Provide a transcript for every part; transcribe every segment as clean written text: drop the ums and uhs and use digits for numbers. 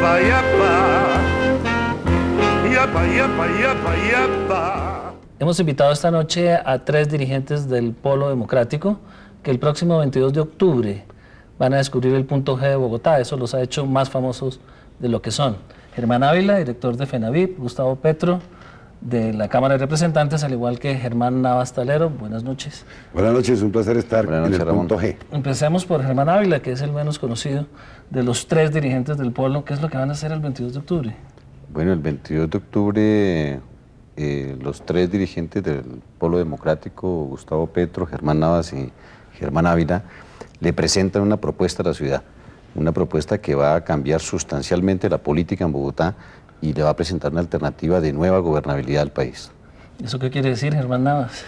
yapa, yapa. Yapa, yapa, yapa, yapa. Hemos invitado esta noche a 3 dirigentes del Polo Democrático que el próximo 22 de octubre van a descubrir el punto G de Bogotá. Eso los ha hecho más famosos de lo que son. Germán Ávila, director de FENAVIP, Gustavo Petro, de la Cámara de Representantes, al igual que Germán Navas Talero. Buenas noches. Buenas noches, un placer estar en el punto G. Empecemos por Germán Ávila, que es el menos conocido de los 3 dirigentes del Polo. ¿Qué es lo que van a hacer el 22 de octubre? Bueno, el 22 de octubre los 3 dirigentes del Polo Democrático, Gustavo Petro, Germán Navas y Germán Ávila, le presentan una propuesta a la ciudad, una propuesta que va a cambiar sustancialmente la política en Bogotá y le va a presentar una alternativa de nueva gobernabilidad al país. ¿Eso qué quiere decir, Germán Navas?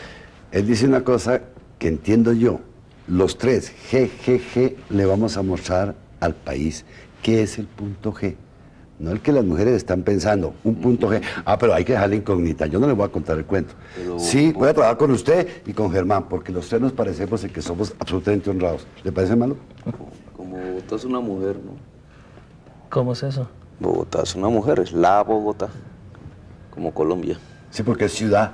Él dice una cosa que entiendo yo. Los 3, G, le vamos a mostrar al país qué es el punto G. No el que las mujeres están pensando, un punto G. Pero hay que dejar la incógnita, yo no les voy a contar el cuento. Sí, voy a trabajar con usted y con Germán, porque los 3 nos parecemos en que somos absolutamente honrados. ¿Le parece malo? Como Bogotá es una mujer, ¿no? ¿Cómo es eso? Bogotá es una mujer, es la Bogotá, como Colombia. Sí, porque es ciudad.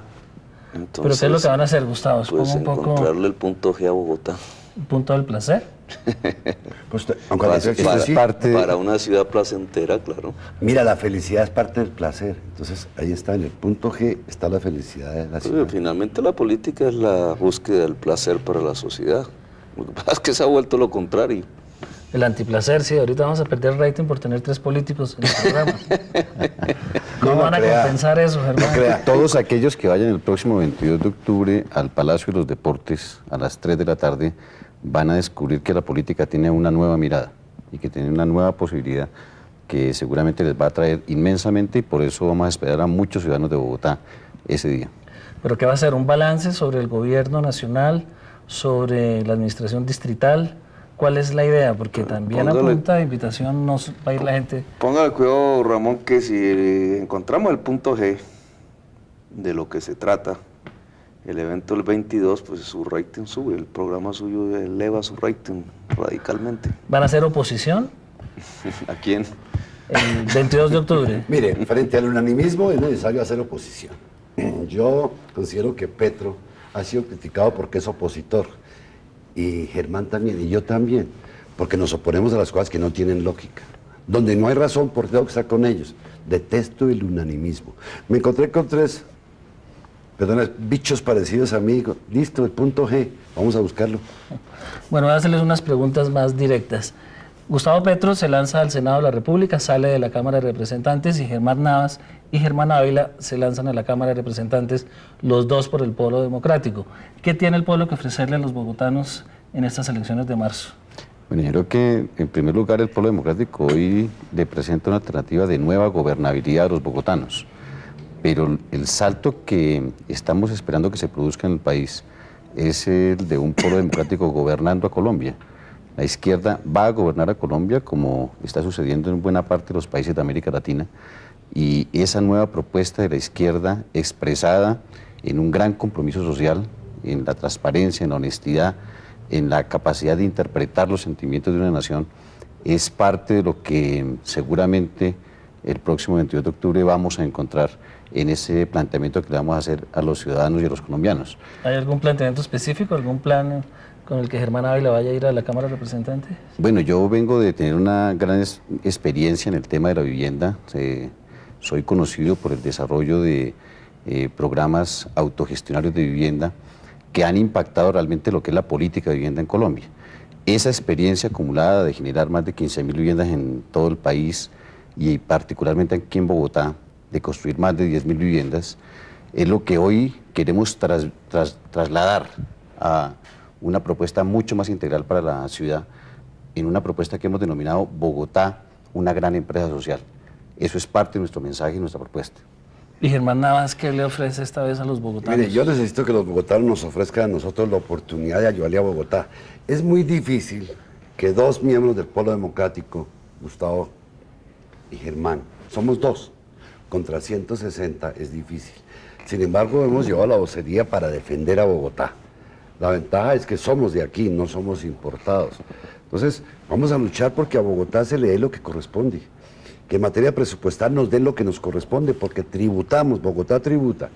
Entonces, ¿Pero qué es lo que van a hacer, Gustavo? pues un poco encontrarle el punto G a Bogotá. un punto del placer. Pues, aunque la felicidad sí. Para una ciudad placentera, claro. Mira, la felicidad es parte del placer. Entonces, ahí está, en el punto G está la felicidad de la ciudad. Pues, finalmente la política es la búsqueda del placer para la sociedad. Lo que pasa es que se ha vuelto lo contrario. El antiplacer, sí, ahorita vamos a perder rating por tener 3 políticos en el programa. ¿Cómo van a compensar eso, Germán? Todos aquellos que vayan el próximo 22 de octubre al Palacio de los Deportes a las 3 de la tarde van a descubrir que la política tiene una nueva mirada y que tiene una nueva posibilidad que seguramente les va a atraer inmensamente y por eso vamos a esperar a muchos ciudadanos de Bogotá ese día. ¿Pero qué va a ser? ¿Un balance sobre el gobierno nacional, sobre la administración distrital? ¿Cuál es la idea? Porque también a punta de invitación nos va a ir la gente. Póngale cuidado, Ramón, que si encontramos el punto G de lo que se trata, el evento del 22, pues su rating sube, el programa suyo eleva su rating radicalmente. ¿Van a hacer oposición? ¿A quién? El 22 de octubre. Mire, frente al unanimismo es necesario hacer oposición. Yo considero que Petro ha sido criticado porque es opositor. Y Germán también, y yo también, porque nos oponemos a las cosas que no tienen lógica. Donde no hay razón, ¿por qué tengo que estar con ellos? Detesto el unanimismo. Me encontré con 3, bichos parecidos a mí. Listo, el punto G, vamos a buscarlo. Bueno, voy a hacerles unas preguntas más directas. Gustavo Petro se lanza al Senado de la República, sale de la Cámara de Representantes, y Germán Navas y Germán Ávila se lanzan a la Cámara de Representantes, los 2 por el Polo Democrático. ¿Qué tiene el Polo que ofrecerle a los bogotanos en estas elecciones de marzo? Bueno, yo creo que en primer lugar el Polo Democrático hoy le presenta una alternativa de nueva gobernabilidad a los bogotanos, pero el salto que estamos esperando que se produzca en el país es el de un Polo Democrático gobernando a Colombia. La izquierda va a gobernar a Colombia como está sucediendo en buena parte de los países de América Latina y esa nueva propuesta de la izquierda expresada en un gran compromiso social, en la transparencia, en la honestidad, en la capacidad de interpretar los sentimientos de una nación, es parte de lo que seguramente el próximo 22 de octubre vamos a encontrar en ese planteamiento que le vamos a hacer a los ciudadanos y a los colombianos. ¿Hay algún planteamiento específico, algún plan con el que Germán Ávila vaya a ir a la Cámara de Representantes? Bueno, yo vengo de tener una gran experiencia en el tema de la vivienda. Soy conocido por el desarrollo de programas autogestionarios de vivienda que han impactado realmente lo que es la política de vivienda en Colombia. Esa experiencia acumulada de generar más de 15.000 viviendas en todo el país y particularmente aquí en Bogotá, de construir más de 10.000 viviendas, es lo que hoy queremos trasladar a una propuesta mucho más integral para la ciudad, en una propuesta que hemos denominado Bogotá, una gran empresa social. Eso es parte de nuestro mensaje y nuestra propuesta. ¿Y Germán Navas qué le ofrece esta vez a los bogotanos? Mire, yo necesito que los bogotanos nos ofrezcan a nosotros la oportunidad de ayudarle a Bogotá. Es muy difícil que 2 miembros del Polo Democrático, Gustavo y Germán, somos 2, contra 160 es difícil. Sin embargo, hemos llevado la vocería para defender a Bogotá. La ventaja es que somos de aquí, no somos importados. Entonces, vamos a luchar porque a Bogotá se le dé lo que corresponde. que en materia presupuestal nos den lo que nos corresponde, porque tributamos, Bogotá tributa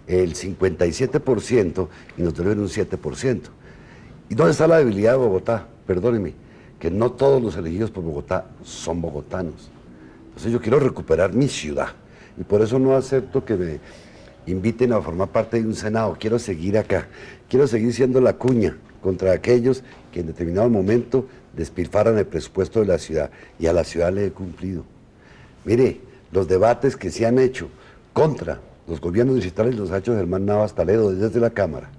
el 57% y nos deben un 7%. ¿Y dónde está la debilidad de Bogotá? Perdóneme, que no todos los elegidos por Bogotá son bogotanos. Entonces yo quiero recuperar mi ciudad y por eso no acepto que me inviten a formar parte de un Senado. Quiero seguir acá, quiero seguir siendo la cuña contra aquellos que en determinado momento despilfarran el presupuesto de la ciudad, y a la ciudad le he cumplido. Mire, los debates que se han hecho contra los gobiernos distritales los ha hecho Germán Navas Toledo desde la Cámara.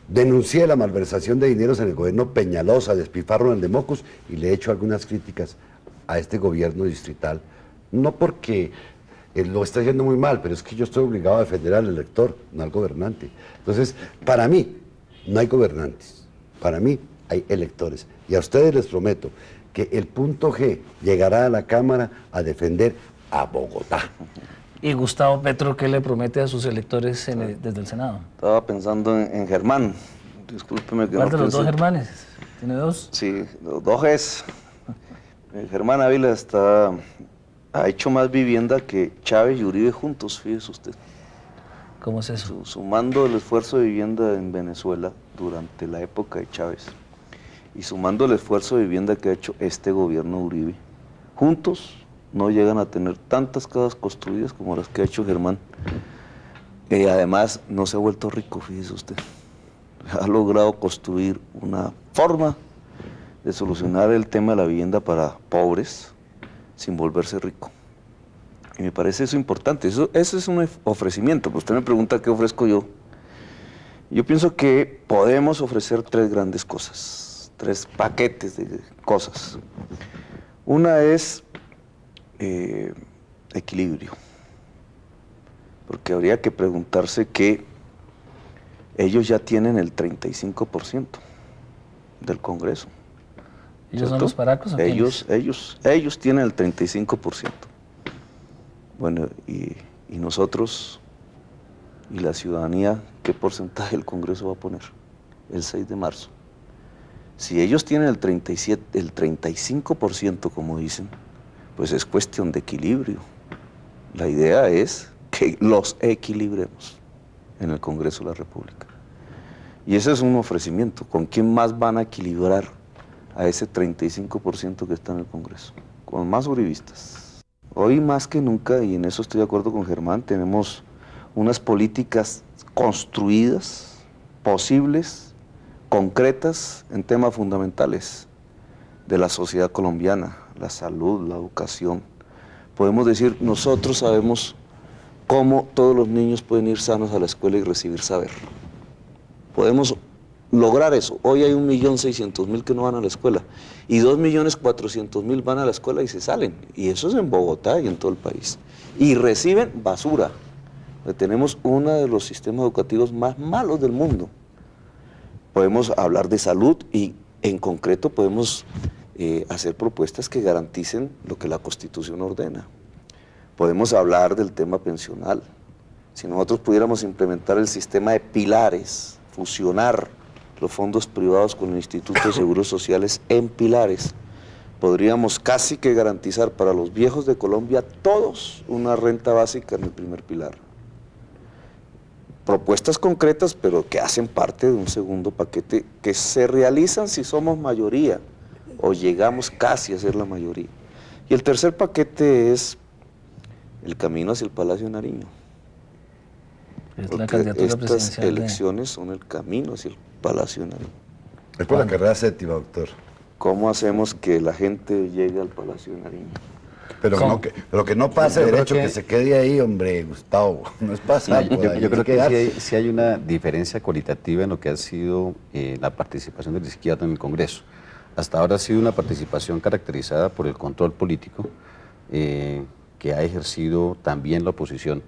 Denuncié la malversación de dineros en el gobierno Peñalosa, despilfarro en el de Mocus, y le he hecho algunas críticas a este gobierno distrital, no porque lo está haciendo muy mal, pero es que yo estoy obligado a defender al elector, no al gobernante. Entonces, para mí, no hay gobernantes, para mí hay electores. Y a ustedes les prometo que el punto G llegará a la Cámara a defender a Bogotá. ¿Y Gustavo Petro qué le promete a sus electores desde el Senado? Estaba pensando en Germán. Discúlpeme que ¿Cuál de no los dos pensé. Germanes? ¿Tiene dos? Sí, los dos es. Germán Ávila ha hecho más vivienda que Chávez y Uribe juntos, fíjese usted. ¿Cómo es eso? Sumando el esfuerzo de vivienda en Venezuela durante la época de Chávez y sumando el esfuerzo de vivienda que ha hecho este gobierno de Uribe, juntos no llegan a tener tantas casas construidas como las que ha hecho Germán. Y además no se ha vuelto rico, fíjese usted. Ha logrado construir una forma de solucionar el tema de la vivienda para pobres sin volverse rico. Y me parece eso importante. Eso es un ofrecimiento. Pues usted me pregunta qué ofrezco yo. Yo pienso que podemos ofrecer tres grandes cosas, tres paquetes de cosas. Una es equilibrio, porque habría que preguntarse que ellos ya tienen el 35% del Congreso. ¿Ellos son ¿cierto? los paracos o quiénes? Ellos tienen el 35%. Bueno, y nosotros y la ciudadanía, ¿qué porcentaje el Congreso va a poner? El 6 de marzo. Si ellos tienen el 35%, como dicen, pues es cuestión de equilibrio. La idea es que los equilibremos en el Congreso de la República. Y ese es un ofrecimiento. ¿Con quién más van a equilibrar a ese 35% que está en el Congreso? Con más uribistas. Hoy más que nunca, y en eso estoy de acuerdo con Germán, tenemos unas políticas construidas, posibles, concretas en temas fundamentales de la sociedad colombiana, la salud, la educación. Podemos decir, nosotros sabemos cómo todos los niños pueden ir sanos a la escuela y recibir saber. Podemos lograr eso. Hoy hay 1.600.000 que no van a la escuela y 2.400.000 van a la escuela y se salen. Y eso es en Bogotá y en todo el país. Y reciben basura. Tenemos uno de los sistemas educativos más malos del mundo. Podemos hablar de salud y en concreto podemos hacer propuestas que garanticen lo que la Constitución ordena. Podemos hablar del tema pensional. Si nosotros pudiéramos implementar el sistema de pilares, fusionar los fondos privados con el Instituto de Seguros Sociales en pilares, podríamos casi que garantizar para los viejos de Colombia todos una renta básica en el primer pilar. Propuestas concretas, pero que hacen parte de un segundo paquete que se realizan si somos mayoría o llegamos casi a ser la mayoría. Y el tercer paquete es el camino hacia el Palacio de Nariño. Es la Porque candidatura estas presidencial elecciones son el camino hacia el Palacio de Nariño. Es por la carrera séptima, doctor. ¿Cómo hacemos que la gente llegue al Palacio de Nariño? Pero que no pase Yo creo derecho, que se quede ahí, hombre, Gustavo. No es pasar. Yo por ahí, creo hay que quedarse. sí hay una diferencia cualitativa en lo que ha sido la participación de la izquierda en el Congreso. Hasta ahora ha sido una participación caracterizada por el control político que ha ejercido también la oposición.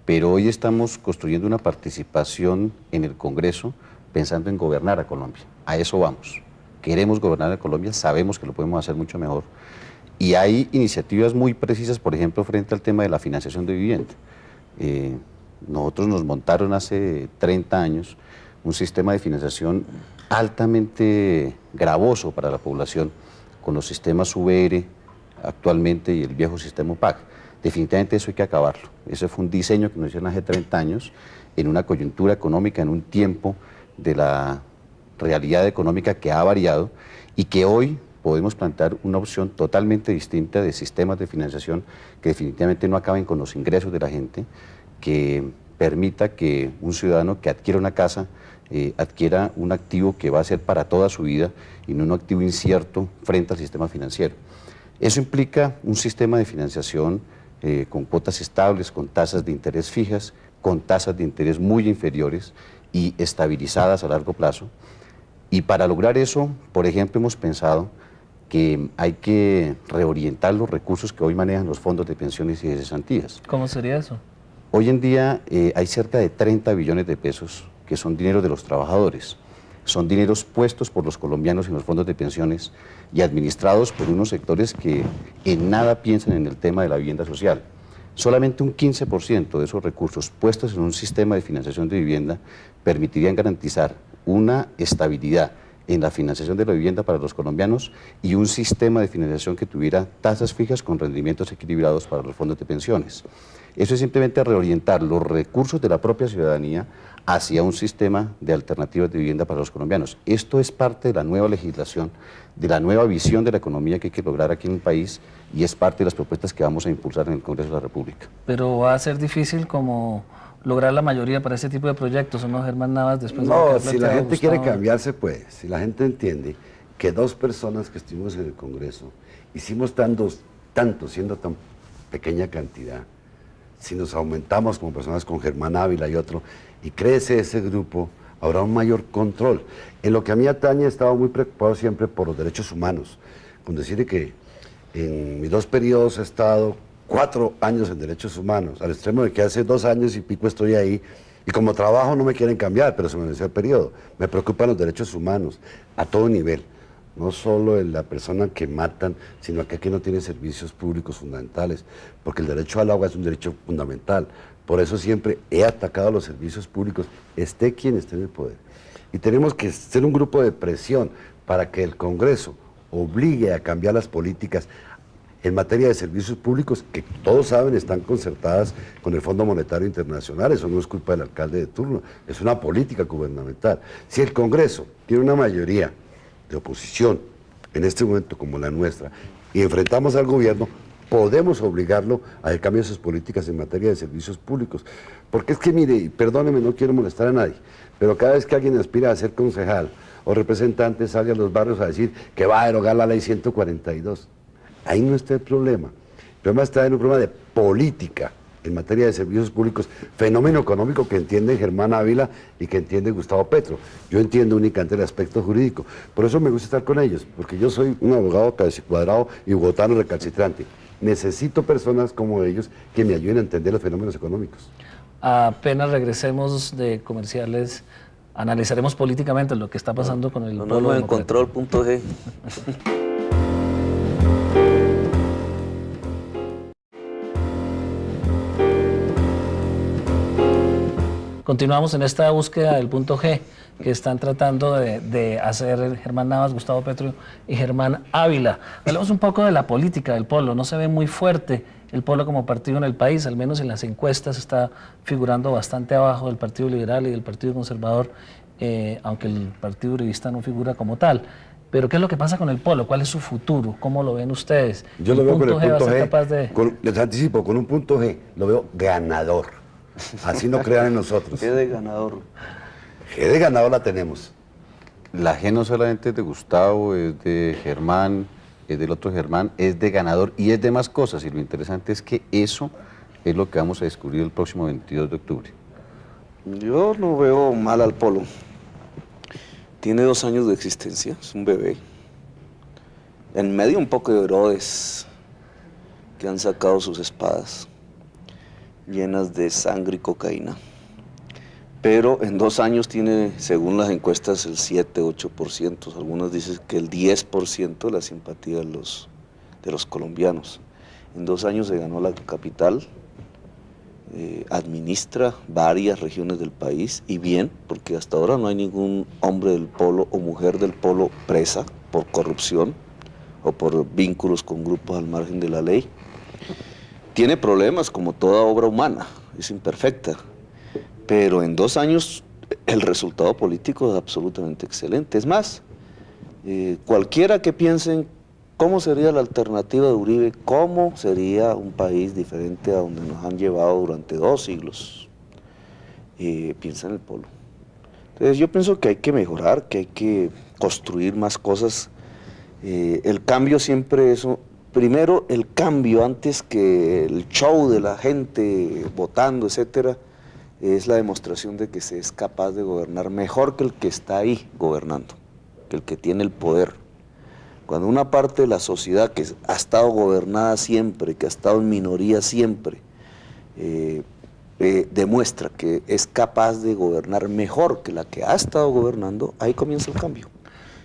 Pero hoy estamos construyendo una participación en el Congreso pensando en gobernar a Colombia. A eso vamos. Queremos gobernar a Colombia, sabemos que lo podemos hacer mucho mejor. Y hay iniciativas muy precisas, por ejemplo, frente al tema de la financiación de vivienda. Nosotros nos montaron hace 30 años un sistema de financiación altamente gravoso para la población, con los sistemas VR, actualmente y el viejo sistema UPAC. Definitivamente eso hay que acabarlo. Ese fue un diseño que nos hicieron hace 30 años en una coyuntura económica, en un tiempo de la realidad económica que ha variado y que hoy podemos plantear una opción totalmente distinta de sistemas de financiación que definitivamente no acaben con los ingresos de la gente, que permita que un ciudadano que adquiera una casa adquiera un activo que va a ser para toda su vida y no un activo incierto frente al sistema financiero. Eso implica un sistema de financiación con cuotas estables, con tasas de interés fijas, con tasas de interés muy inferiores y estabilizadas a largo plazo. Y para lograr eso, por ejemplo, hemos pensado que hay que reorientar los recursos que hoy manejan los fondos de pensiones y de cesantías. ¿Cómo sería eso? Hoy en día hay cerca de 30 billones de pesos que son dinero de los trabajadores. Son dineros puestos por los colombianos en los fondos de pensiones y administrados por unos sectores que en nada piensan en el tema de la vivienda social. Solamente un 15% de esos recursos puestos en un sistema de financiación de vivienda permitirían garantizar una estabilidad en la financiación de la vivienda para los colombianos y un sistema de financiación que tuviera tasas fijas con rendimientos equilibrados para los fondos de pensiones. Eso es simplemente reorientar los recursos de la propia ciudadanía hacia un sistema de alternativas de vivienda para los colombianos. Esto es parte de la nueva legislación, de la nueva visión de la economía que hay que lograr aquí en el país y es parte de las propuestas que vamos a impulsar en el Congreso de la República. Pero va a ser difícil como lograr la mayoría para ese tipo de proyectos, ¿o no, Germán Navas? Después de lo que No, ha si la planteado gente quiere Gustavo. cambiarse, pues, si la gente entiende que dos personas que estuvimos en el Congreso hicimos tanto, siendo tan pequeña cantidad, si nos aumentamos como personas con Germán Ávila y otro, y crece ese grupo, habrá un mayor control. En lo que a mí atañe, he estado muy preocupado siempre por los derechos humanos, con decirle que en mis 2 periodos he estado 4 años en derechos humanos, al extremo de que hace 2 años y pico estoy ahí, y como trabajo no me quieren cambiar, pero se me venció el periodo. Me preocupan los derechos humanos a todo nivel, no solo en la persona que matan, sino que aquí no tiene servicios públicos fundamentales, porque el derecho al agua es un derecho fundamental. Por eso siempre he atacado a los servicios públicos, esté quien esté en el poder. Y tenemos que ser un grupo de presión para que el Congreso obligue a cambiar las políticas en materia de servicios públicos, que todos saben están concertadas con el Fondo Monetario Internacional. Eso no es culpa del alcalde de turno, es una política gubernamental. Si el Congreso tiene una mayoría de oposición, en este momento como la nuestra, y enfrentamos al gobierno, podemos obligarlo a que cambie sus políticas en materia de servicios públicos. Porque es que, mire, y perdóneme, no quiero molestar a nadie, pero cada vez que alguien aspira a ser concejal o representante, sale a los barrios a decir que va a derogar la ley 142. Ahí no está el problema. El problema está en un problema de política en materia de servicios públicos, fenómeno económico que entiende Germán Ávila y que entiende Gustavo Petro. Yo entiendo únicamente el aspecto jurídico. Por eso me gusta estar con ellos, porque yo soy un abogado cuadrado y bogotano recalcitrante. Necesito personas como ellos que me ayuden a entender los fenómenos económicos. Apenas regresemos de comerciales, analizaremos políticamente lo que está pasando con el No polo nos democrático. encontró el punto G. Continuamos en esta búsqueda del punto G que están tratando de hacer Germán Navas, Gustavo Petro y Germán Ávila. Hablamos un poco de la política del polo. No se ve muy fuerte el polo como partido en el país, al menos en las encuestas está figurando bastante abajo del Partido Liberal y del Partido Conservador, aunque el Partido Uribista no figura como tal. Pero ¿qué es lo que pasa con el polo? ¿Cuál es su futuro? ¿Cómo lo ven ustedes? Yo lo veo con el va a punto ser G, capaz de... les anticipo, con un punto G, lo veo ganador. Así no crean en nosotros. G de ganador. G de ganador la tenemos. La G no solamente es de Gustavo, es de Germán, es del otro Germán, es de ganador y es de más cosas. Y lo interesante es que eso es lo que vamos a descubrir el próximo 22 de octubre. Yo no veo mal al polo. Tiene 2 años de existencia, es un bebé. En medio un poco de Herodes que han sacado sus espadas llenas de sangre y cocaína. Pero en 2 años tiene, según las encuestas, el 7-8%. Algunas dicen que el 10% de la simpatía de los colombianos. En 2 años se ganó la capital, administra varias regiones del país, y bien, porque hasta ahora no hay ningún hombre del polo o mujer del polo presa por corrupción o por vínculos con grupos al margen de la ley. Tiene problemas como toda obra humana, es imperfecta, pero en 2 años el resultado político es absolutamente excelente. Es más, cualquiera que piense en cómo sería la alternativa de Uribe, cómo sería un país diferente a donde nos han llevado durante 2 siglos, piensa en el polo. Entonces yo pienso que hay que mejorar, que hay que construir más cosas. El cambio siempre es, primero el cambio antes que el show de la gente votando, etcétera, es la demostración de que se es capaz de gobernar mejor que el que está ahí gobernando, que el que tiene el poder. Cuando una parte de la sociedad que ha estado gobernada siempre, que ha estado en minoría siempre, demuestra que es capaz de gobernar mejor que la que ha estado gobernando, ahí comienza el cambio.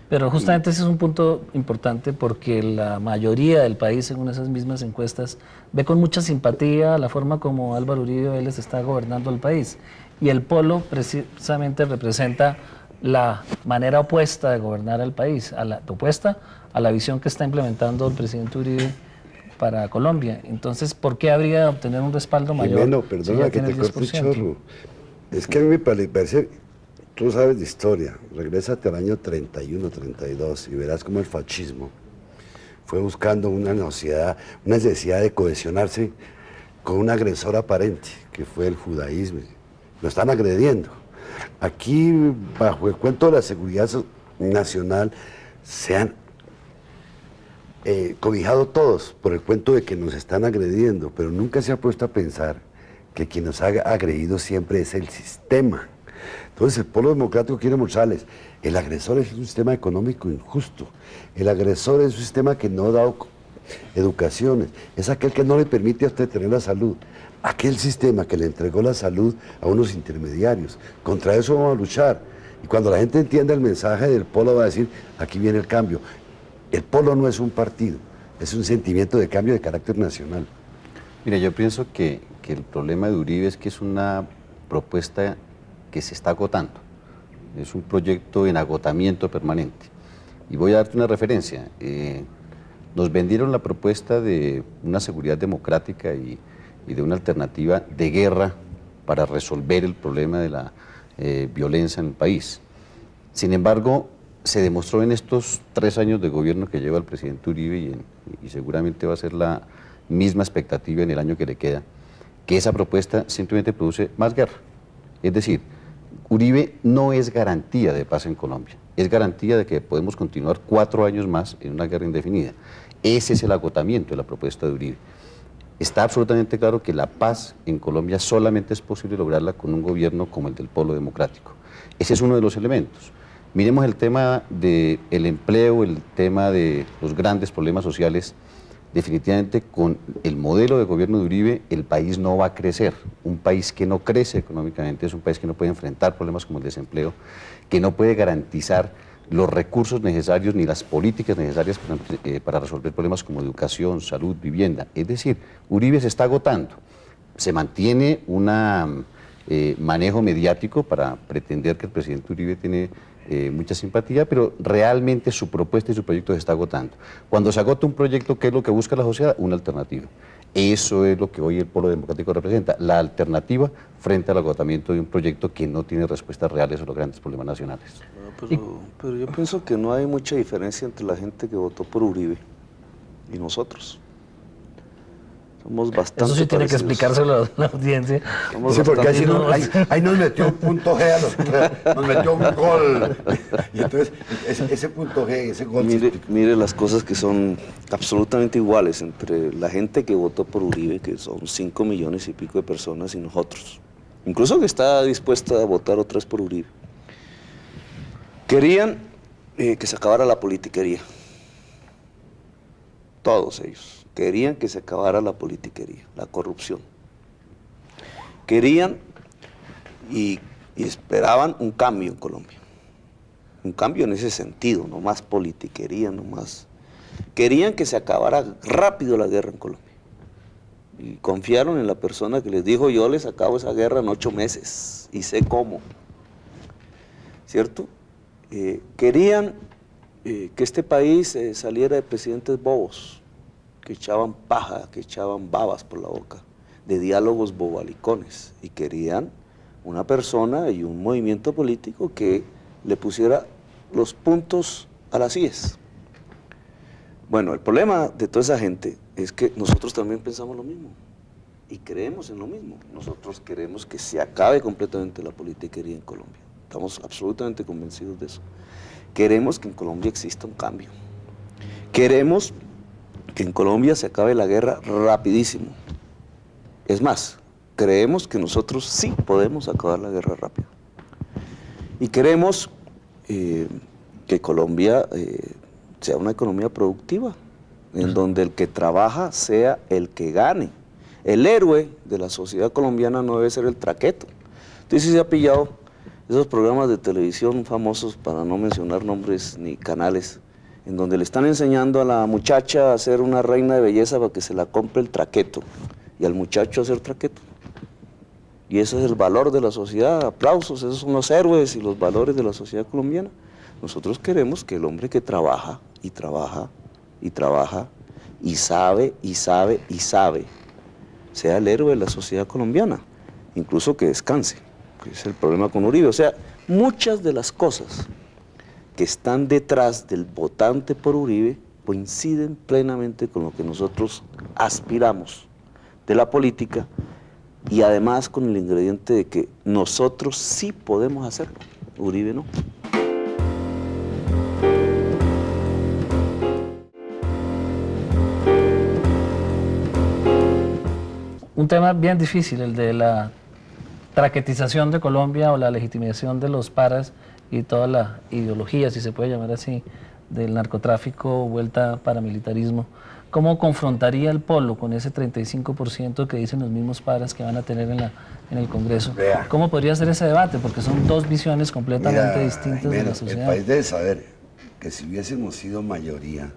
Pero justamente ese es un punto importante porque la mayoría del país, según esas mismas encuestas, ve con mucha simpatía la forma como Álvaro Uribe Vélez está gobernando el país. Y el polo precisamente representa la manera opuesta de gobernar el país, opuesta a la visión que está implementando el presidente Uribe para Colombia. Entonces, ¿por qué habría de obtener un respaldo mayor? Jimeno, perdona que te corte un chorro. Es que a mí me parece, tú sabes de historia, regrésate al año 31, 32 y verás cómo el fascismo fue buscando una necesidad de cohesionarse con un agresor aparente, que fue el judaísmo. Lo están agrediendo. Aquí, bajo el cuento de la seguridad nacional, se han cobijado todos por el cuento de que nos están agrediendo, pero nunca se ha puesto a pensar que quien nos ha agredido siempre es el sistema. Entonces el Polo Democrático quiere mostrarles, el agresor es un sistema económico injusto, el agresor es un sistema que no da educaciones, es aquel que no le permite a usted tener la salud, aquel sistema que le entregó la salud a unos intermediarios. Contra eso vamos a luchar. Y cuando la gente entienda el mensaje del Polo va a decir, aquí viene el cambio. El Polo no es un partido, es un sentimiento de cambio de carácter nacional. Mira, yo pienso que el problema de Uribe es que es una propuesta que se está agotando. Es un proyecto en agotamiento permanente. Y voy a darte una referencia. Nos vendieron la propuesta de una seguridad democrática y de una alternativa de guerra para resolver el problema de la violencia en el país. Sin embargo, se demostró en estos 3 años de gobierno que lleva el presidente Uribe y seguramente va a ser la misma expectativa en el año que le queda, que esa propuesta simplemente produce más guerra. Es decir, Uribe no es garantía de paz en Colombia, es garantía de que podemos continuar 4 años más en una guerra indefinida. Ese es el agotamiento de la propuesta de Uribe. Está absolutamente claro que la paz en Colombia solamente es posible lograrla con un gobierno como el del Polo Democrático. Ese es uno de los elementos. Miremos el tema del empleo, el tema de los grandes problemas sociales. Definitivamente con el modelo de gobierno de Uribe el país no va a crecer. Un país que no crece económicamente es un país que no puede enfrentar problemas como el desempleo, que no puede garantizar los recursos necesarios ni las políticas necesarias para resolver problemas como educación, salud, vivienda. Es decir, Uribe se está agotando. Se mantiene un manejo mediático para pretender que el presidente Uribe tiene mucha simpatía, pero realmente su propuesta y su proyecto se está agotando. Cuando se agota un proyecto, ¿qué es lo que busca la sociedad? Una alternativa. Eso es lo que hoy el Polo Democrático representa, la alternativa frente al agotamiento de un proyecto que no tiene respuestas reales a los grandes problemas nacionales. Pero yo pienso que no hay mucha diferencia entre la gente que votó por Uribe y nosotros. Somos bastante Eso sí tiene que parecidos. explicárselo a la audiencia. Somos Sí, porque bastante- ahí nos metió un punto G a los tres, nos metió un gol. Y entonces, ese punto G, ese gol... Mire las cosas que son absolutamente iguales entre la gente que votó por Uribe, que son 5 millones y pico de personas, y nosotros. Incluso que está dispuesta a votar otra vez por Uribe. Querían que se acabara la politiquería. Todos ellos. Querían que se acabara la politiquería, la corrupción. Querían y esperaban un cambio en Colombia. Un cambio en ese sentido, no más politiquería, no más. Querían que se acabara rápido la guerra en Colombia. Y confiaron en la persona que les dijo, yo les acabo esa guerra en 8 meses y sé cómo. ¿Cierto? Querían que este país saliera de presidentes bobos, que echaban paja, que echaban babas por la boca, de diálogos bobalicones, y querían una persona y un movimiento político que le pusiera los puntos a las IES. Bueno, el problema de toda esa gente es que nosotros también pensamos lo mismo y creemos en lo mismo. Nosotros queremos que se acabe completamente la politiquería en Colombia. Estamos absolutamente convencidos de eso. Queremos que en Colombia exista un cambio. Queremos que en Colombia se acabe la guerra rapidísimo. Es más, creemos que nosotros sí podemos acabar la guerra rápido. Y queremos que Colombia sea una economía productiva, en donde el que trabaja sea el que gane. El héroe de la sociedad colombiana no debe ser el traqueto. Entonces se ha pillado esos programas de televisión famosos, para no mencionar nombres ni canales, en donde le están enseñando a la muchacha a ser una reina de belleza para que se la compre el traqueto, y al muchacho a ser traqueto. Y ese es el valor de la sociedad, aplausos, esos son los héroes y los valores de la sociedad colombiana. Nosotros queremos que el hombre que trabaja, y trabaja, y trabaja, y sabe, y sabe, y sabe, sea el héroe de la sociedad colombiana, incluso que descanse, que es el problema con Uribe. O sea, muchas de las cosas que están detrás del votante por Uribe coinciden plenamente con lo que nosotros aspiramos de la política, y además con el ingrediente de que nosotros sí podemos hacerlo, Uribe no. Un tema bien difícil, el de la traquetización de Colombia o la legitimación de los paras y toda la ideología, si se puede llamar así, del narcotráfico, vuelta paramilitarismo. ¿Cómo confrontaría el polo con ese 35% que dicen los mismos paras que van a tener en el Congreso? Vea. ¿Cómo podría ser ese debate? Porque son dos visiones completamente distintas de la sociedad. El país debe saber que si hubiésemos sido mayoría,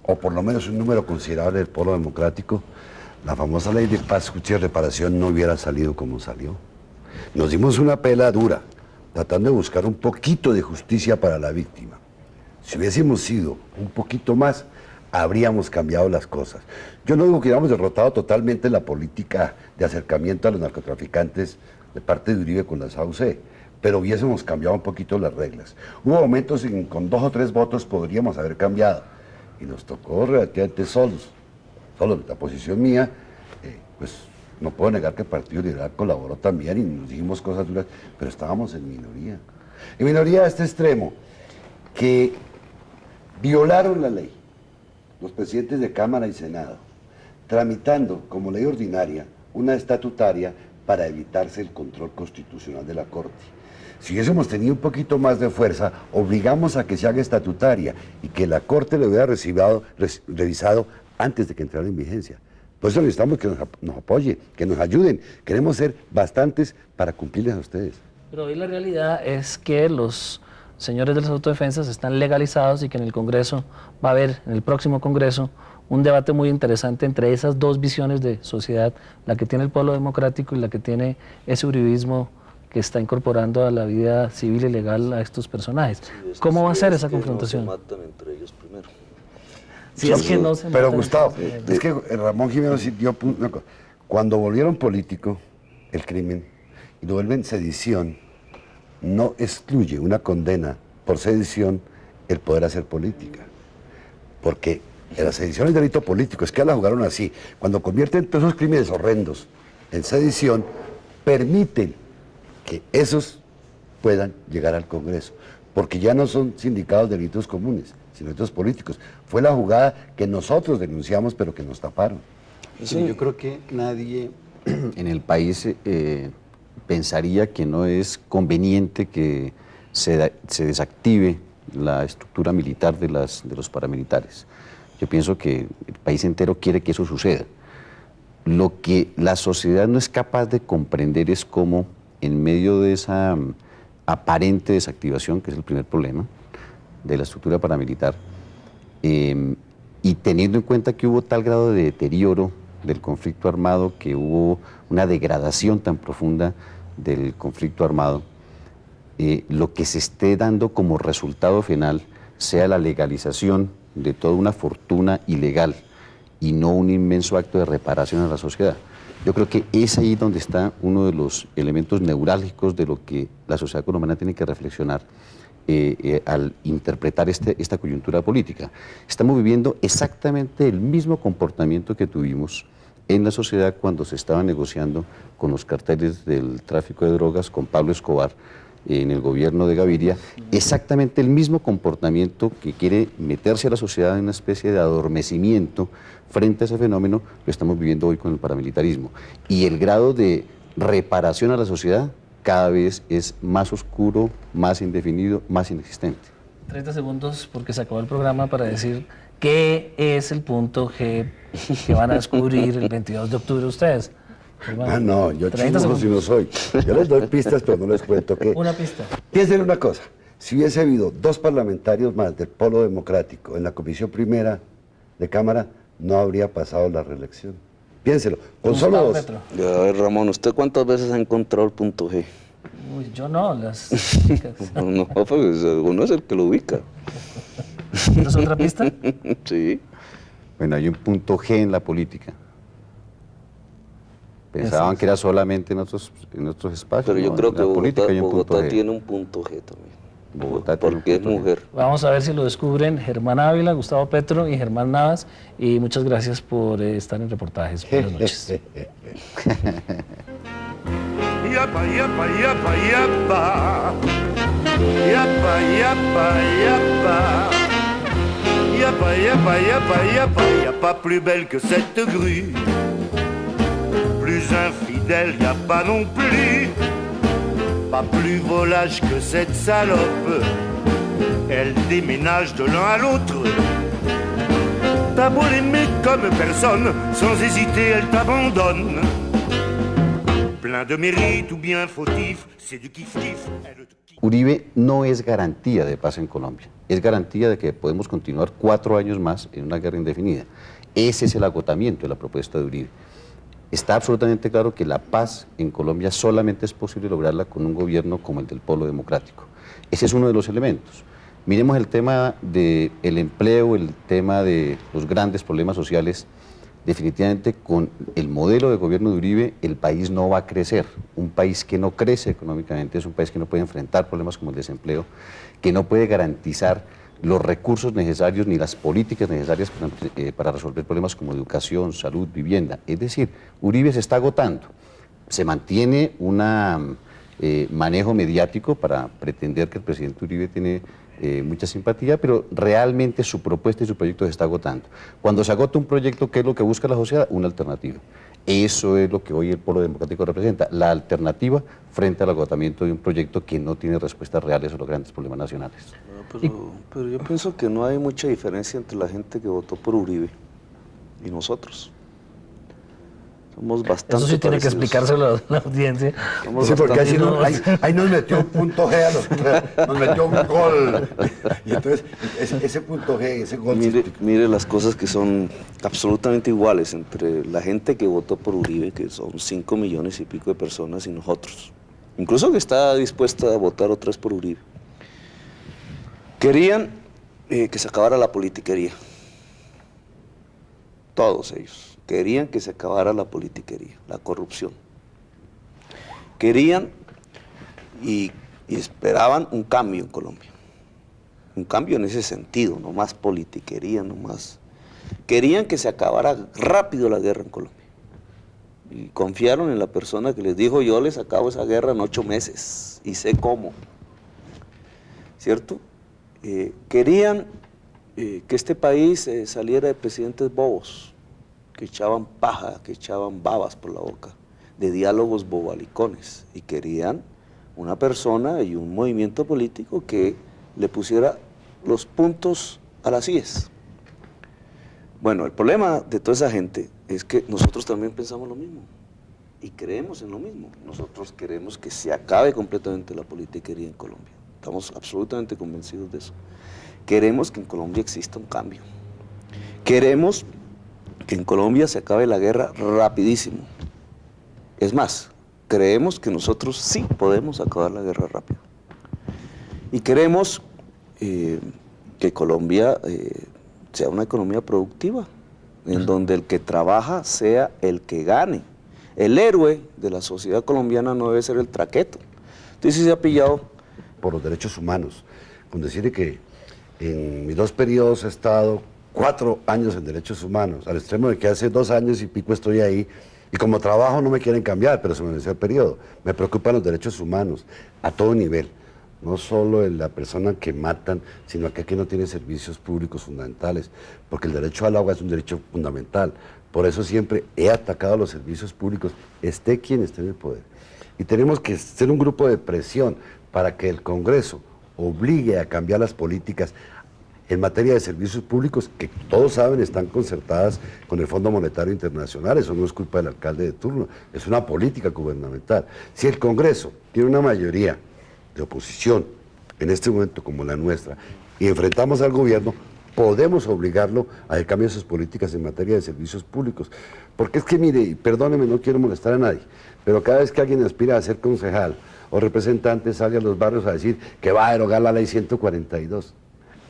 o por lo menos un número considerable del polo democrático, la famosa ley de paz, justicia y reparación no hubiera salido como salió. Nos dimos una pela dura, tratando de buscar un poquito de justicia para la víctima. Si hubiésemos sido un poquito más, habríamos cambiado las cosas. Yo no digo que hubiéramos derrotado totalmente la política de acercamiento a los narcotraficantes de parte de Uribe con la SAUC, pero hubiésemos cambiado un poquito las reglas. Hubo momentos en que con 2 o 3 votos podríamos haber cambiado, y nos tocó relativamente solos. La posición mía, pues no puedo negar que el Partido Liberal colaboró también y nos dijimos cosas duras, pero estábamos en minoría. En minoría a este extremo, que violaron la ley, los presidentes de Cámara y Senado, tramitando como ley ordinaria una estatutaria para evitarse el control constitucional de la Corte. Si hubiésemos tenido un poquito más de fuerza, obligamos a que se haga estatutaria y que la Corte lo hubiera revisado antes de que entrara en vigencia. Por eso necesitamos que nos apoye, que nos ayuden. Queremos ser bastantes para cumplirles a ustedes. Pero hoy la realidad es que los señores de las autodefensas están legalizados y que en el Congreso va a haber, en el próximo Congreso, un debate muy interesante entre esas dos visiones de sociedad, la que tiene el pueblo democrático y la que tiene ese uribismo que está incorporando a la vida civil y legal a estos personajes. ¿Cómo va a ser esa confrontación? No se matan entre ellos primero. Si es que no se Pero matan Gustavo, entre ellos. es que Ramón Jiménez dio una cosa. Cuando volvieron político el crimen y lo vuelven sedición, no excluye una condena por sedición el poder hacer política. Porque la sedición es delito político, es que ya la jugaron así. Cuando convierten todos esos crímenes horrendos en sedición, permiten que esos puedan llegar al Congreso. Porque ya no son sindicados de delitos comunes, sino delitos políticos. Fue la jugada que nosotros denunciamos, pero que nos taparon. Sí, yo creo que nadie en el país pensaría que no es conveniente que se desactive la estructura militar de los paramilitares. Yo pienso que el país entero quiere que eso suceda. Lo que la sociedad no es capaz de comprender es cómo, en medio de esa aparente desactivación, que es el primer problema, de la estructura paramilitar, y teniendo en cuenta que hubo tal grado de deterioro del conflicto armado, que hubo una degradación tan profunda del conflicto armado, lo que se esté dando como resultado final sea la legalización de toda una fortuna ilegal y no un inmenso acto de reparación a la sociedad. Yo creo que es ahí donde está uno de los elementos neurálgicos de lo que la sociedad colombiana tiene que reflexionar al interpretar esta coyuntura política. Estamos viviendo exactamente el mismo comportamiento que tuvimos en la sociedad cuando se estaba negociando con los carteles del tráfico de drogas, con Pablo Escobar, en el gobierno de Gaviria, exactamente el mismo comportamiento que quiere meterse a la sociedad en una especie de adormecimiento frente a ese fenómeno, lo estamos viviendo hoy con el paramilitarismo. Y el grado de reparación a la sociedad cada vez es más oscuro, más indefinido, más inexistente. 30 segundos porque se acabó el programa para decir qué es el punto G que van a descubrir el 22 de octubre ustedes. Ah, no, yo 30 chismoso si no soy. Yo les doy pistas, pero no les cuento qué. Una pista. Piensen una cosa, si hubiese habido 2 parlamentarios más del Polo Democrático en la Comisión Primera de Cámara, no habría pasado la reelección. Piénselo, con solo 2. Petro. A ver, Ramón, ¿usted cuántas veces ha encontrado el punto G? Uy, yo no, las chicas. No, pues uno es el que lo ubica. ¿Es otra pista? Sí. Bueno, hay un punto G en la política. Pensaban que era solamente en otros espacios. Pero yo ¿no? creo En que la política hay un punto Bogotá G. tiene un punto G también. Bogotá tiene un Porque es punto G. mujer. Vamos a ver si lo descubren Germán Ávila, Gustavo Petro y Germán Navas. Y muchas gracias por estar en Reportajes. Buenas noches. Yapa, yapa, yapa, yapa. Yapa, yapa, yapa. Yapa, yapa, yapa, yapa. Y a pas plus belle que cette grue. Plus infidèle, y a pas non plus. Pas plus volage que cette salope. Elle déménage de l'un à l'autre. T'as beau l'aimer comme personne, sans hésiter, elle t'abandonne. Plein de mérite ou bien fautif, c'est du kiff-kiff, elle te kiffe. Uribe no es garantía de paz en Colombia, es garantía de que podemos continuar 4 años más en una guerra indefinida. Ese es el agotamiento de la propuesta de Uribe. Está absolutamente claro que la paz en Colombia solamente es posible lograrla con un gobierno como el del Polo Democrático. Ese es uno de los elementos. Miremos el tema del empleo, el tema de los grandes problemas sociales. Definitivamente con el modelo de gobierno de Uribe el país no va a crecer. Un país que no crece económicamente es un país que no puede enfrentar problemas como el desempleo, que no puede garantizar los recursos necesarios ni las políticas necesarias para resolver problemas como educación, salud, vivienda. Es decir, Uribe se está agotando. Se mantiene un manejo mediático para pretender que el presidente Uribe tiene mucha simpatía, pero realmente su propuesta y su proyecto se está agotando. Cuando se agota un proyecto, ¿qué es lo que busca la sociedad? Una alternativa. Eso es lo que hoy el Polo Democrático representa, la alternativa frente al agotamiento de un proyecto que no tiene respuestas reales a los grandes problemas nacionales. Pero yo pienso que no hay mucha diferencia entre la gente que votó por Uribe y nosotros. Somos bastante Eso sí tiene que parecidos. explicárselo a la audiencia. Somos Sí, porque bastante- ahí nos metió un punto G, nos metió un gol. Y entonces, ese punto G, ese gol... Mire las cosas que son absolutamente iguales entre la gente que votó por Uribe, que son 5 millones y pico de personas, y nosotros. Incluso que está dispuesta a votar otra vez por Uribe. Querían que se acabara la politiquería. Todos ellos. Querían que se acabara la politiquería, la corrupción. Querían y esperaban un cambio en Colombia. Un cambio en ese sentido, no más politiquería, no más. Querían que se acabara rápido la guerra en Colombia. Y confiaron en la persona que les dijo, yo les acabo esa guerra en 8 meses y sé cómo. ¿Cierto? Querían que este país saliera de presidentes bobos, que echaban paja, que echaban babas por la boca, de diálogos bobalicones, y querían una persona y un movimiento político que le pusiera los puntos a las IES. Bueno, el problema de toda esa gente es que nosotros también pensamos lo mismo y creemos en lo mismo. Nosotros queremos que se acabe completamente la politiquería en Colombia. Estamos absolutamente convencidos de eso. Queremos que en Colombia exista un cambio. Queremos que en Colombia se acabe la guerra rapidísimo. Es más, creemos que nosotros sí podemos acabar la guerra rápido. Y queremos que que Colombia sea una economía productiva, en donde el que trabaja sea el que gane. El héroe de la sociedad colombiana no debe ser el traqueto. Entonces se ha pillado por los derechos humanos, con decirle que en mis 2 periodos he estado 4 años en derechos humanos, al extremo de que hace 2 años y pico estoy ahí, y como trabajo no me quieren cambiar, pero se me venció el periodo. Me preocupan los derechos humanos a todo nivel, no solo en la persona que matan, sino que aquí no tiene servicios públicos fundamentales, porque el derecho al agua es un derecho fundamental. Por eso siempre he atacado a los servicios públicos, esté quien esté en el poder. Y tenemos que ser un grupo de presión para que el Congreso obligue a cambiar las políticas en materia de servicios públicos, que todos saben están concertadas con el Fondo Monetario Internacional. Eso no es culpa del alcalde de turno, es una política gubernamental. Si el Congreso tiene una mayoría de oposición, en este momento como la nuestra, y enfrentamos al gobierno, podemos obligarlo a que cambie sus políticas en materia de servicios públicos. Porque es que, mire, y perdóneme, no quiero molestar a nadie, pero cada vez que alguien aspira a ser concejal o representante, sale a los barrios a decir que va a derogar la ley 142.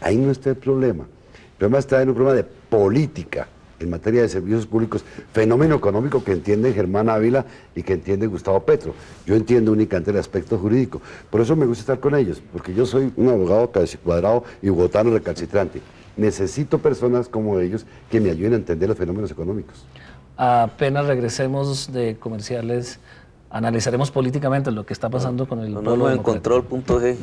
Ahí no está el problema. El problema está en un problema de política en materia de servicios públicos, fenómeno económico que entiende Germán Ávila y que entiende Gustavo Petro. Yo entiendo únicamente el aspecto jurídico. Por eso me gusta estar con ellos, porque yo soy un abogado cuadrado y bogotano recalcitrante. Necesito personas como ellos que me ayuden a entender los fenómenos económicos. Apenas regresemos de comerciales, analizaremos políticamente lo que está pasando con el no polo hemos democrático. encontrado el punto G.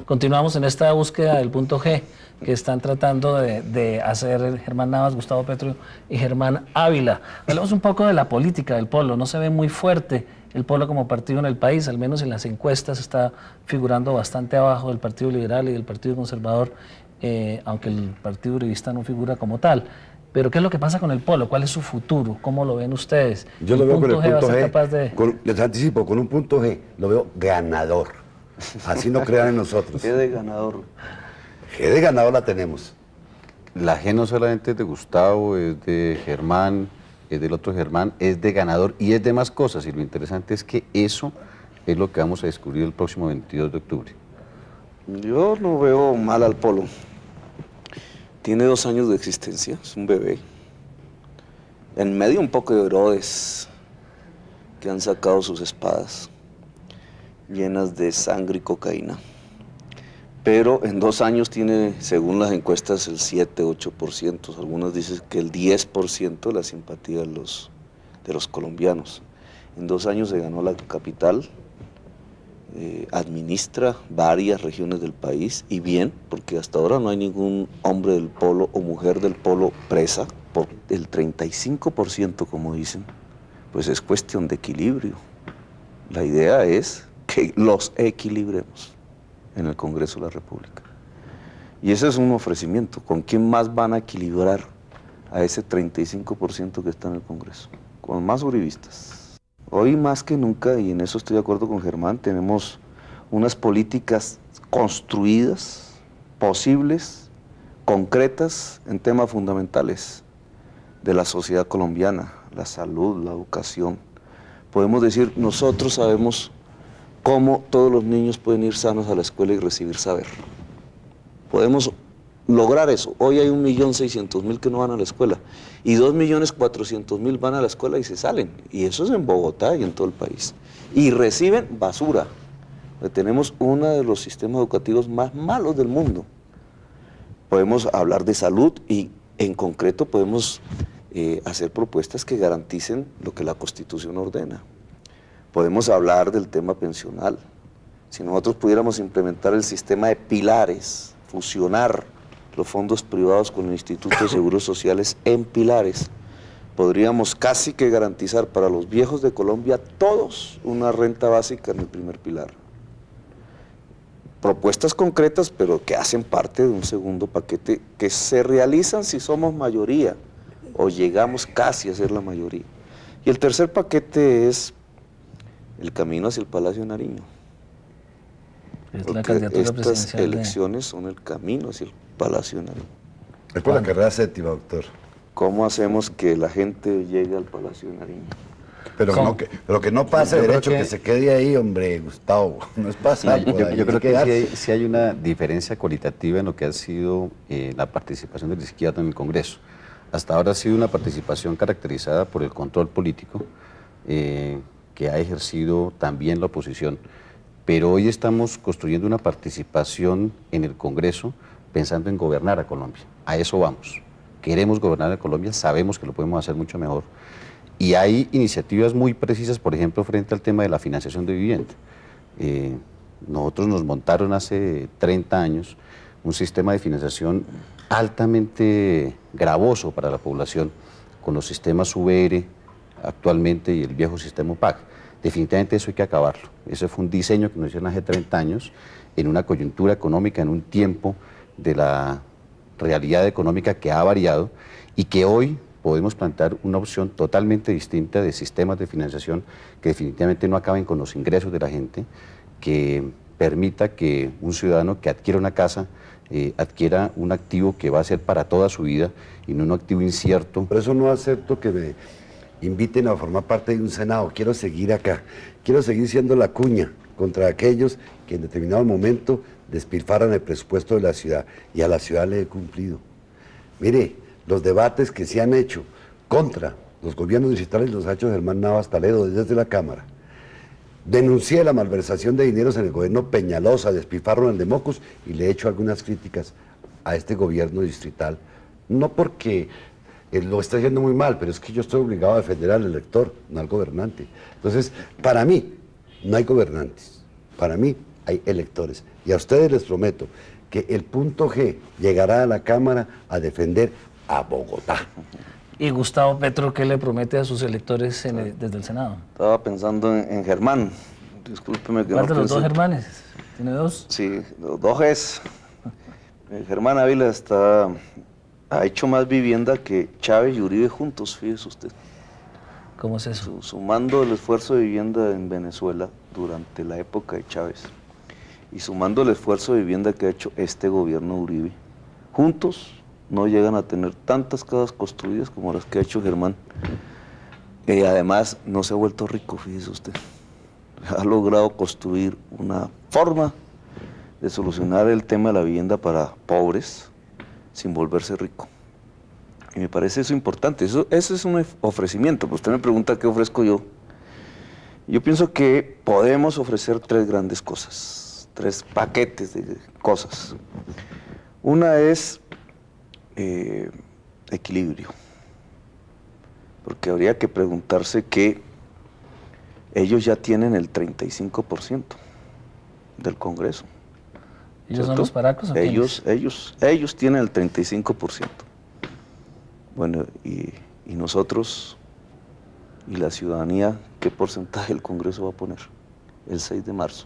Continuamos en esta búsqueda del punto G que están tratando de hacer Germán Navas, Gustavo Petro y Germán Ávila. Hablemos un poco de la política del polo. No se ve muy fuerte el polo como partido en el país, al menos en las encuestas está figurando bastante abajo del Partido Liberal y del Partido Conservador, aunque el Partido Uribista no figura como tal. Pero ¿qué es lo que pasa con el polo? ¿Cuál es su futuro? ¿Cómo lo ven ustedes? Yo lo veo con el punto G. Les anticipo, con un punto G, lo veo ganador. Así no crean en nosotros. G de ganador. G de ganador la tenemos. La G no solamente es de Gustavo, es de Germán, es del otro Germán, es de ganador y es de más cosas. Y lo interesante es que eso es lo que vamos a descubrir el próximo 22 de octubre. Yo no veo mal al polo. Tiene 2 años de existencia, es un bebé. En medio un poco de Herodes, que han sacado sus espadas llenas de sangre y cocaína. Pero en 2 años tiene, según las encuestas, el 7-8%. Algunas dicen que el 10% de la simpatía de los colombianos. En 2 años se ganó la capital, administra varias regiones del país, y bien, porque hasta ahora no hay ningún hombre del polo o mujer del polo presa. Por el 35%, como dicen, pues es cuestión de equilibrio. La idea es que los equilibremos en el Congreso de la República. Y ese es un ofrecimiento. ¿Con quién más van a equilibrar a ese 35% que está en el Congreso? Con más uribistas. Hoy más que nunca, y en eso estoy de acuerdo con Germán, tenemos unas políticas construidas, posibles, concretas en temas fundamentales de la sociedad colombiana, la salud, la educación. Podemos decir, nosotros sabemos cómo todos los niños pueden ir sanos a la escuela y recibir saber. Podemos lograr eso. Hoy hay 1.600.000 que no van a la escuela y 2.400.000 van a la escuela y se salen. Y eso es en Bogotá y en todo el país. Y reciben basura. Tenemos uno de los sistemas educativos más malos del mundo. Podemos hablar de salud y en concreto podemos hacer propuestas que garanticen lo que la Constitución ordena. Podemos hablar del tema pensional. Si nosotros pudiéramos implementar el sistema de pilares, fusionar los fondos privados con el Instituto de Seguros Sociales en pilares, podríamos casi que garantizar para los viejos de Colombia todos una renta básica en el primer pilar. Propuestas concretas, pero que hacen parte de un segundo paquete que se realizan si somos mayoría o llegamos casi a ser la mayoría. Y el tercer paquete es el camino hacia el Palacio de Nariño. Es porque la candidatura estas presidencial elecciones son el camino hacia el Palacio de Nariño. Es por la carrera séptima, doctor. ¿Cómo hacemos que la gente llegue al Palacio de Nariño? Pero que no pase Yo el creo hecho que- que se quede ahí, hombre, Gustavo. No es pasar por ahí, Yo creo hay que quedarse. sí hay una diferencia cualitativa en lo que ha sido la participación de la izquierda en el Congreso. Hasta ahora ha sido una participación caracterizada por el control político que ha ejercido también la oposición, pero hoy estamos construyendo una participación en el Congreso pensando en gobernar a Colombia. A eso vamos. Queremos gobernar a Colombia, sabemos que lo podemos hacer mucho mejor. Y hay iniciativas muy precisas, por ejemplo, frente al tema de la financiación de vivienda. Nosotros nos montaron hace 30 años un sistema de financiación altamente gravoso para la población, con los sistemas VR actualmente y el viejo sistema PAC. Definitivamente eso hay que acabarlo. Ese fue un diseño que nos hicieron hace 30 años, en una coyuntura económica, en un tiempo de la realidad económica que ha variado y que hoy podemos plantear una opción totalmente distinta de sistemas de financiación que definitivamente no acaben con los ingresos de la gente, que permita que un ciudadano que adquiera una casa adquiera un activo que va a ser para toda su vida y no un activo incierto. Por eso no acepto que me inviten a formar parte de un Senado. Quiero seguir acá. Quiero seguir siendo la cuña contra aquellos que en determinado momento despilfarran el presupuesto de la ciudad. Y a la ciudad le he cumplido. Mire, los debates que se han hecho contra los gobiernos distritales los ha hecho Germán Navas Toledo desde la Cámara. Denuncié la malversación de dineros en el gobierno Peñalosa, despilfarro en el de Mocos, y le he hecho algunas críticas a este gobierno distrital. No porque lo está haciendo muy mal, pero es que yo estoy obligado a defender al elector, no al gobernante. Entonces, para mí, no hay gobernantes, para mí hay electores. Y a ustedes les prometo que el punto G llegará a la Cámara a defender a Bogotá. Y Gustavo Petro, ¿qué le promete a sus electores desde el Senado? Estaba pensando en Germán. Discúlpeme que ¿Cuál no de los dos piense- Germanes? ¿Tiene dos? Sí, los dos Gs. Germán Ávila ha hecho más vivienda que Chávez y Uribe juntos, fíjese usted. ¿Cómo es eso? Sumando el esfuerzo de vivienda en Venezuela durante la época de Chávez y sumando el esfuerzo de vivienda que ha hecho este gobierno Uribe, juntos no llegan a tener tantas casas construidas como las que ha hecho Germán. Y además no se ha vuelto rico, fíjese usted. Ha logrado construir una forma de solucionar el tema de la vivienda para pobres sin volverse rico. Y me parece eso importante. Ese es un ofrecimiento. Pues usted me pregunta qué ofrezco yo. Yo pienso que podemos ofrecer tres grandes cosas, tres paquetes de cosas. Una es equilibrio, porque habría que preguntarse que ellos ya tienen el 35% del Congreso. ¿Ellos son ¿cierto? los paracos o quiénes? Ellos tienen el 35%. Bueno, y nosotros y la ciudadanía, ¿qué porcentaje el Congreso va a poner? El 6 de marzo.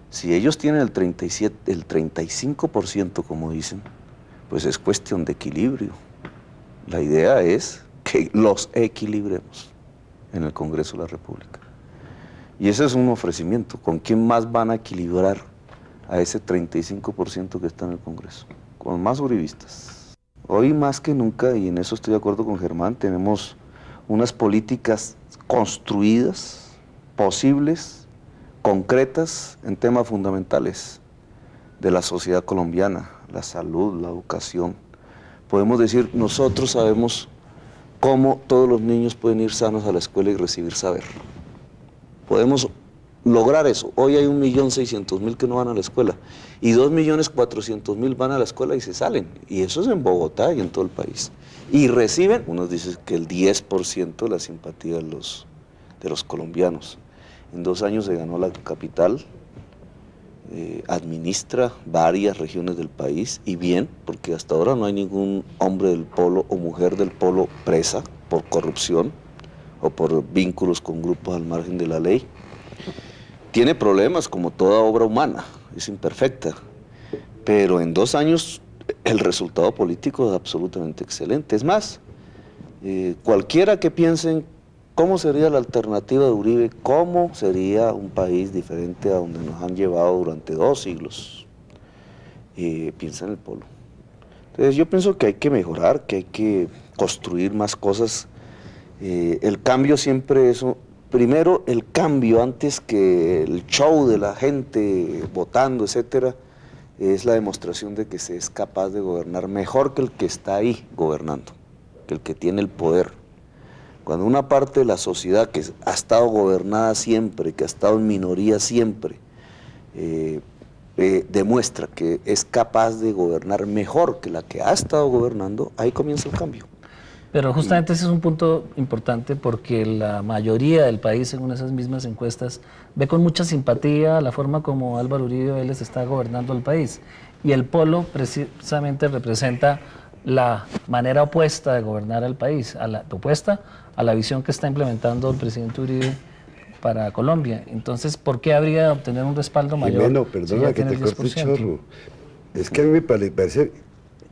Si ellos tienen el 35%, como dicen, pues es cuestión de equilibrio. La idea es que los equilibremos en el Congreso de la República. Y ese es un ofrecimiento. ¿Con quién más van a equilibrar a ese 35% que está en el Congreso? Con más uribistas. Hoy más que nunca, y en eso estoy de acuerdo con Germán, tenemos unas políticas construidas, posibles, concretas en temas fundamentales de la sociedad colombiana, la salud, la educación. Podemos decir, nosotros sabemos cómo todos los niños pueden ir sanos a la escuela y recibir saber. Podemos lograr eso. Hoy hay 1.600.000 que no van a la escuela y 2.400.000 van a la escuela y se salen. Y eso es en Bogotá y en todo el país. Y reciben, unos dicen que el 10% de la simpatía de los colombianos. En 2 años se ganó la capital, administra varias regiones del país y bien, porque hasta ahora no hay ningún hombre del polo o mujer del polo presa por corrupción o por vínculos con grupos al margen de la ley. Tiene problemas como toda obra humana, es imperfecta, pero en 2 años el resultado político es absolutamente excelente. Es más, cualquiera que piense en cómo sería la alternativa de Uribe, cómo sería un país diferente a donde nos han llevado durante 2 siglos, piensa en el polo. Entonces yo pienso que hay que mejorar, que hay que construir más cosas El cambio siempre es, primero el cambio antes que el show de la gente votando, etcétera, es la demostración de que se es capaz de gobernar mejor que el que está ahí gobernando, que el que tiene el poder. Cuando una parte de la sociedad que ha estado gobernada siempre, que ha estado en minoría siempre, demuestra que es capaz de gobernar mejor que la que ha estado gobernando, ahí comienza el cambio. Pero justamente ese es un punto importante porque la mayoría del país, según esas mismas encuestas, ve con mucha simpatía la forma como Álvaro Uribe Vélez está gobernando el país. Y el polo precisamente representa la manera opuesta de gobernar al país, opuesta a la visión que está implementando el presidente Uribe para Colombia. Entonces, ¿por qué habría de obtener un respaldo mayor? Jimeno, perdona que te corte, chorro. Es que a mí me parece,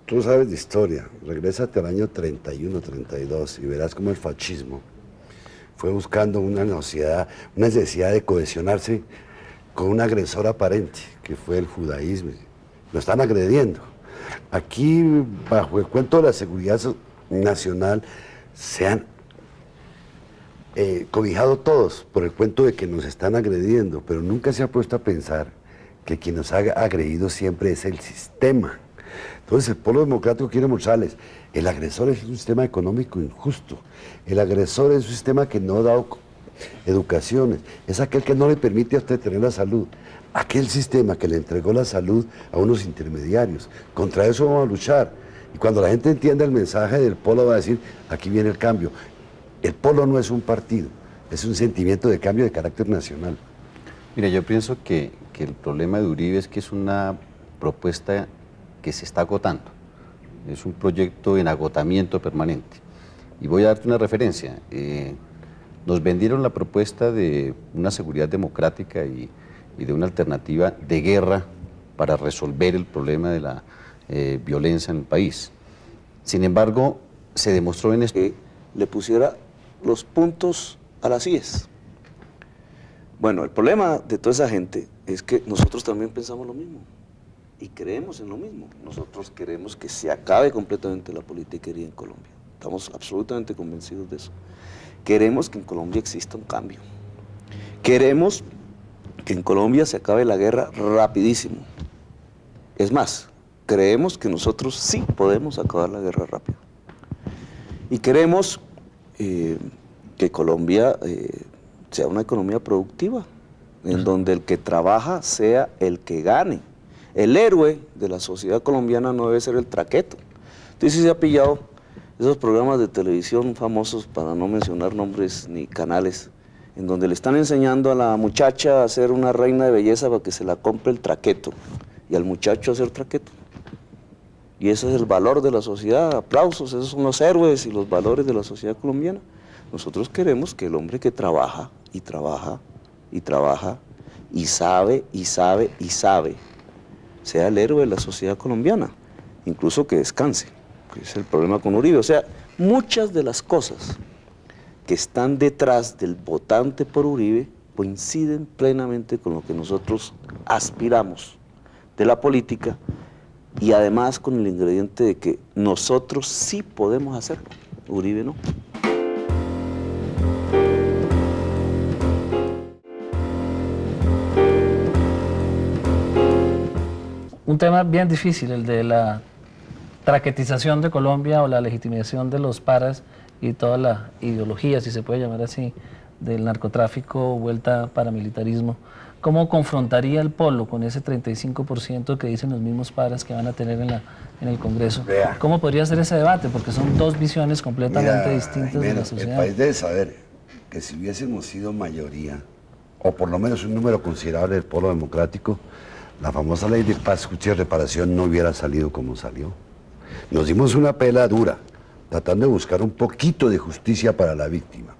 tú sabes de historia, regrésate al año 31, 32 y verás cómo el fascismo fue buscando una necesidad de cohesionarse con un agresor aparente, que fue el judaísmo. Lo están agrediendo. Aquí, bajo el cuento de la seguridad nacional, se han cobijado todos por el cuento de que nos están agrediendo, pero nunca se ha puesto a pensar que quien nos ha agredido siempre es el sistema. Entonces el Polo Democrático quiere mostrarles, el agresor es un sistema económico injusto, el agresor es un sistema que no da educaciones, es aquel que no le permite a usted tener la salud, aquel sistema que le entregó la salud a unos intermediarios. Contra eso vamos a luchar. Y cuando la gente entienda el mensaje del Polo va a decir, aquí viene el cambio. El Polo no es un partido, es un sentimiento de cambio de carácter nacional. Mira, yo pienso que el problema de Uribe es que es una propuesta que se está agotando. Es un proyecto en agotamiento permanente. Y voy a darte una referencia. Nos vendieron la propuesta de una seguridad democrática y de una alternativa de guerra para resolver el problema de la violencia en el país. Sin embargo, se demostró en esto que le pusiera los puntos a las IES. Bueno, el problema de toda esa gente es que nosotros también pensamos lo mismo y creemos en lo mismo. Nosotros queremos que se acabe completamente la politiquería en Colombia. Estamos absolutamente convencidos de eso. Queremos que en Colombia exista un cambio. Queremos que en Colombia se acabe la guerra rapidísimo. Es más, creemos que nosotros sí podemos acabar la guerra rápido. Y queremos que Colombia sea una economía productiva, en donde el que trabaja sea el que gane. El héroe de la sociedad colombiana no debe ser el traqueto. Entonces se ha pillado esos programas de televisión famosos, para no mencionar nombres ni canales, en donde le están enseñando a la muchacha a ser una reina de belleza para que se la compre el traqueto, y al muchacho a ser traqueto. Y ese es el valor de la sociedad, aplausos, esos son los héroes y los valores de la sociedad colombiana. Nosotros queremos que el hombre que trabaja y trabaja y trabaja y sabe y sabe y sabe sea el héroe de la sociedad colombiana, incluso que descanse, que es el problema con Uribe. O sea, muchas de las cosas que están detrás del votante por Uribe coinciden plenamente con lo que nosotros aspiramos de la política, y además con el ingrediente de que nosotros sí podemos hacerlo, Uribe no. Un tema bien difícil, el de la traquetización de Colombia o la legitimación de los paras y toda la ideología, si se puede llamar así, del narcotráfico, vuelta paramilitarismo. ¿Cómo confrontaría el Polo con ese 35% que dicen los mismos paras que van a tener en el Congreso? Vea. ¿Cómo podría ser ese debate? Porque son dos visiones completamente distintas de la sociedad. El país debe saber que si hubiésemos sido mayoría, o por lo menos un número considerable del Polo Democrático, la famosa ley de paz, justicia y reparación no hubiera salido como salió. Nos dimos una pela dura, tratando de buscar un poquito de justicia para la víctima.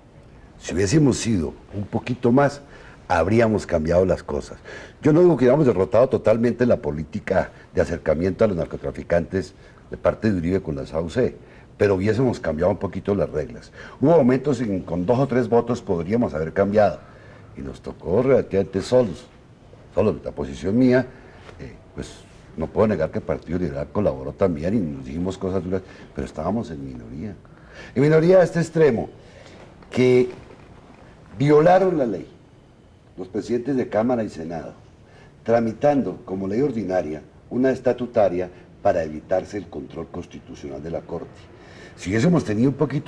Si hubiésemos sido un poquito más, habríamos cambiado las cosas. Yo no digo que hubiéramos derrotado totalmente la política de acercamiento a los narcotraficantes de parte de Uribe con la SAUC, pero hubiésemos cambiado un poquito las reglas. Hubo momentos en que con 2 o 3 votos podríamos haber cambiado, y nos tocó relativamente solos. La posición mía, pues no puedo negar que el Partido Liberal colaboró también y nos dijimos cosas duras, pero estábamos en minoría. En minoría a este extremo. que violaron la ley, los presidentes de Cámara y Senado, tramitando como ley ordinaria una estatutaria para evitarse el control constitucional de la Corte. Si hubiésemos tenido un poquito